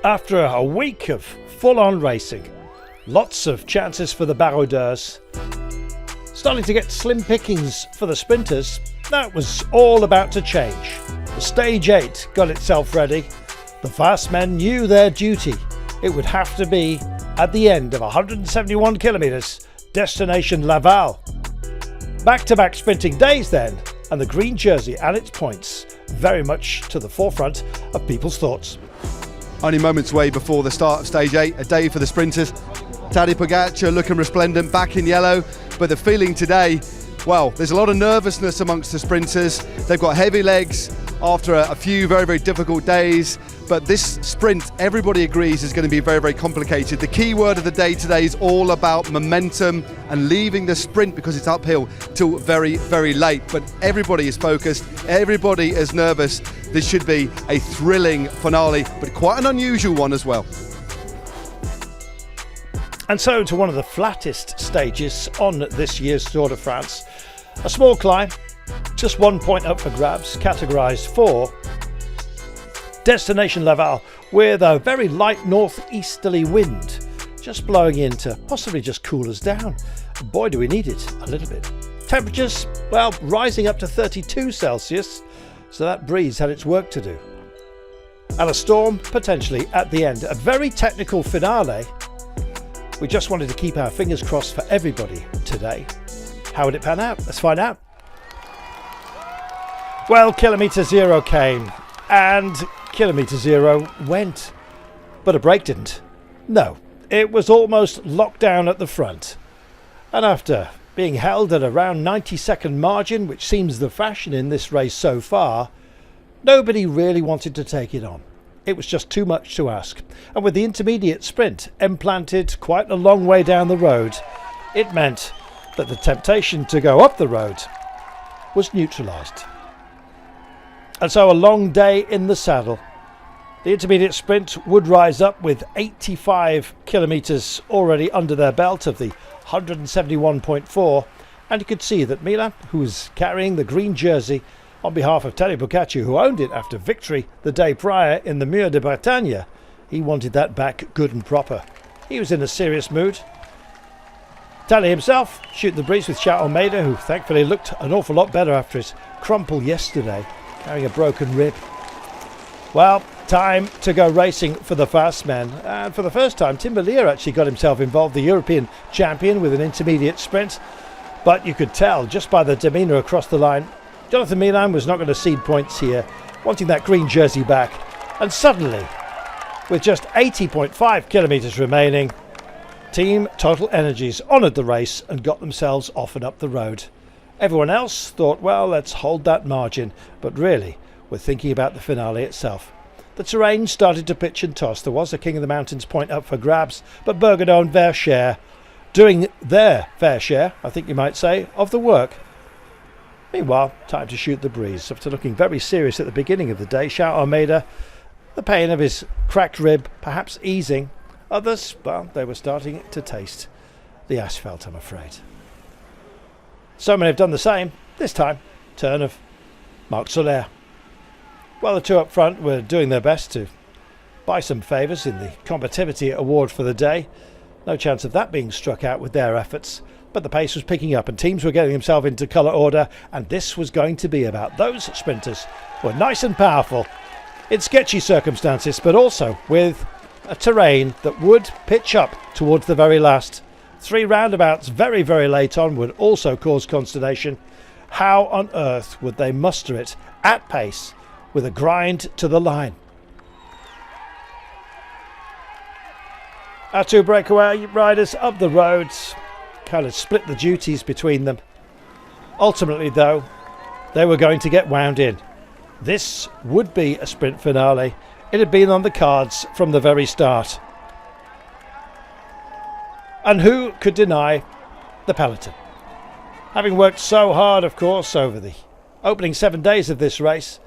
After a week of full-on racing, lots of chances for the baroudeurs, starting to get slim pickings for the sprinters, that was all about to change. The Stage 8 got itself ready. The fast men knew their duty. It would have to be at the end of 171 kilometres, destination Laval. Back-to-back sprinting days then, and the green jersey and its points very much to the forefront of people's thoughts. Only moments away before the start of Stage 8, a day for the sprinters. Tadej Pogačar looking resplendent, back in yellow, but the feeling today, well, there's a lot of nervousness amongst the sprinters. They've got heavy legs after a few very, very difficult days, but this sprint, everybody agrees, is going to be very, very complicated. The key word of the day today is all about momentum and leaving the sprint, because it's uphill, till very, very late. But everybody is focused, everybody is nervous. This should be a thrilling finale, but quite an unusual one as well. And so to one of the flattest stages on this year's Tour de France. A small climb, just 1 point up for grabs, categorised for destination Laval, with a very light northeasterly wind just blowing in to possibly just cool us down. Boy, do we need it a little bit. Temperatures, well, rising up to 32 Celsius, so that breeze had its work to do. And a storm potentially at the end. A very technical finale. We just wanted to keep our fingers crossed for everybody today. How would it pan out? Let's find out. Well, kilometre zero came, and kilometre zero went. But a break didn't. No, it was almost locked down at the front. And after being held at around 90-second margin, which seems the fashion in this race so far, nobody really wanted to take it on. It was just too much to ask. And with the intermediate sprint implanted quite a long way down the road, it meant that the temptation to go up the road was neutralised. And so a long day in the saddle. The intermediate sprint would rise up with 85 kilometres already under their belt of the 171.4, and you could see that Milan, who was carrying the green jersey on behalf of Tadej Pogačar, who owned it after victory the day prior in the Mur de Bretagne, he wanted that back good and proper. He was in a serious mood. Tadej himself shooting the breeze with João Almeida, who thankfully looked an awful lot better after his crumple yesterday, carrying a broken rib. Well, time to go racing for the fast men, and for the first time Tim Merlier actually got himself involved, the European champion, with an intermediate sprint. But you could tell just by the demeanour across the line, Jonathan Milan was not going to cede points here, wanting that green jersey back. And suddenly, with just 80.5 kilometres remaining, Team Total Energies honoured the race and got themselves off and up the road. Everyone else thought, well, let's hold that margin, but really we're thinking about the finale itself. The terrain started to pitch and toss. There was a King of the Mountains point up for grabs, but Bergedorf and Verscher doing their fair share, I think you might say, of the work. Meanwhile, time to shoot the breeze. After looking very serious at the beginning of the day, João Almeida, the pain of his cracked rib perhaps easing. Others, well, they were starting to taste the asphalt, I'm afraid. So many have done the same. This time, turn of Marc Soler. Well, the two up front were doing their best to buy some favours in the combativity award for the day. No chance of that being struck out with their efforts. But the pace was picking up and teams were getting themselves into colour order, and this was going to be about those sprinters who were nice and powerful in sketchy circumstances, but also with a terrain that would pitch up towards the very last. 3 roundabouts very, very late on would also cause consternation. How on earth would they muster it at pace with a grind to the line? Our two breakaway riders up the roads kind of split the duties between them. Ultimately, though, they were going to get wound in. This would be a sprint finale. It had been on the cards from the very start. And who could deny the peloton? Having worked so hard, of course, over the opening 7 days of this race,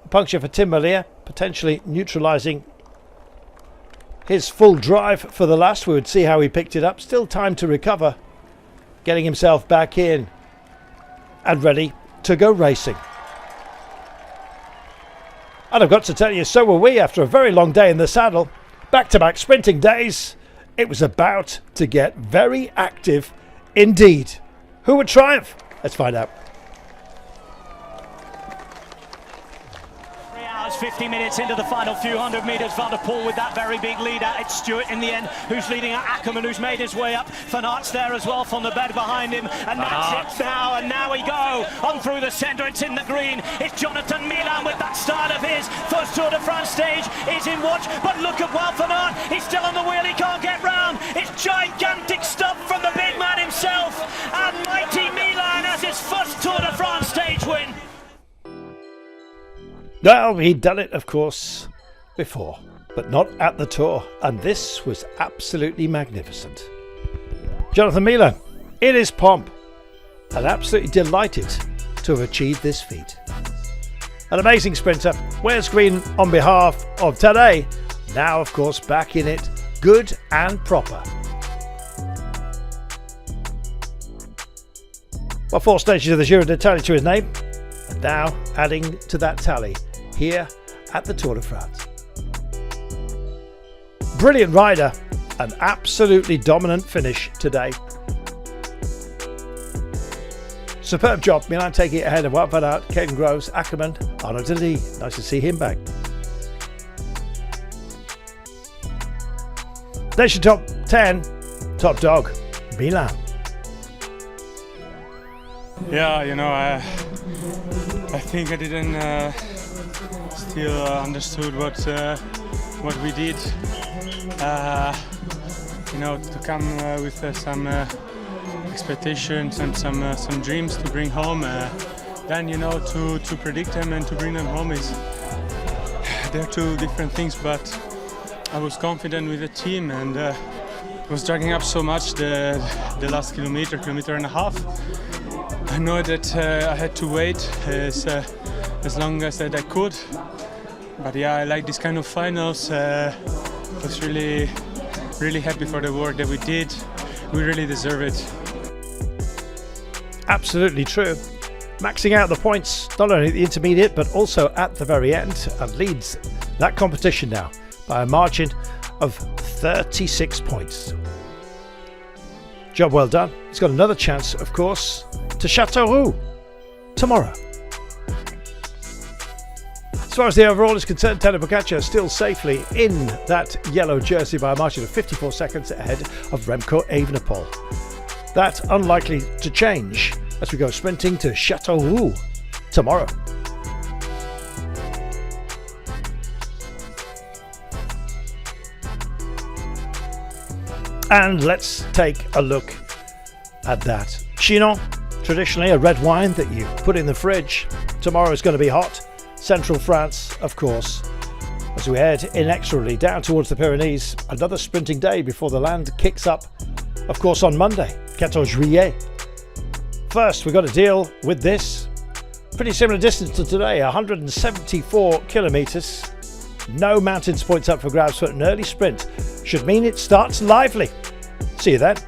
a puncture for Tim Merlier, potentially neutralising his full drive for the last. We would see how he picked it up. Still time to recover. Getting himself back in and ready to go racing. And I've got to tell you, so were we after a very long day in the saddle. Back-to-back sprinting days. It was about to get very active indeed. Who would triumph? Let's find out. 50 minutes into the final few hundred metres. Van der Poel with that very big lead out. It's Stewart in the end who's leading out. Ackerman who's made his way up. Van Aert's there as well from the bed behind him. And that's it now. And now we go on through the centre. It's in the green. It's Jonathan Milan with that start of his first Tour de France stage. Is in watch. But look at Wout van Aert. He's still on the wheel. He can't get round. It's gigantic stuff from the big man himself. And mighty Milan has his first Tour de France stage win. Well, he'd done it, of course, before, but not at the Tour, and this was absolutely magnificent. Jonathan Milan, in his pomp, and absolutely delighted to have achieved this feat. An amazing sprinter, wears green on behalf of Tadej, now, of course, back in it, good and proper. Well, 4 stages of the Giro D'Italia to his name, and now adding to that tally here at the Tour de France. Brilliant rider, an absolutely dominant finish today. Superb job, Milan taking it ahead of Wout van Aert, Caden Groves, Ackerman, Arnaud Delis. Nice to see him back. Nation top 10, top dog, Milan. Yeah, you know, I think I didn't still understood what we did. You know, to come with some expectations and some dreams to bring home. Then, you know, to predict them and to bring them home they're two different things. But I was confident with the team, and was dragging up so much the last kilometer and a half. I know that I had to wait as long as that I could, but yeah, I like this kind of finals. Was really happy for the work that we did. We really deserve it. Absolutely true. Maxing out the points, not only at the intermediate but also at the very end, and leads that competition now by a margin of 36 points. Job well done. He's got another chance, of course, to Châteauroux tomorrow. As far as the overall is concerned, Tadej Pogačar still safely in that yellow jersey by a margin of 54 seconds ahead of Remco Evenepoel. That unlikely to change as we go sprinting to Châteauroux tomorrow. And let's take a look at that. Chinon, traditionally a red wine that you put in the fridge. Tomorrow is going to be hot. Central France, of course. As we head inexorably down towards the Pyrenees, another sprinting day before the land kicks up, of course, on Monday, 14 Juillet. First, we've got to deal with this. Pretty similar distance to today, 174 kilometres. No mountains points up for grabs, but an early sprint should mean it starts lively. See you then.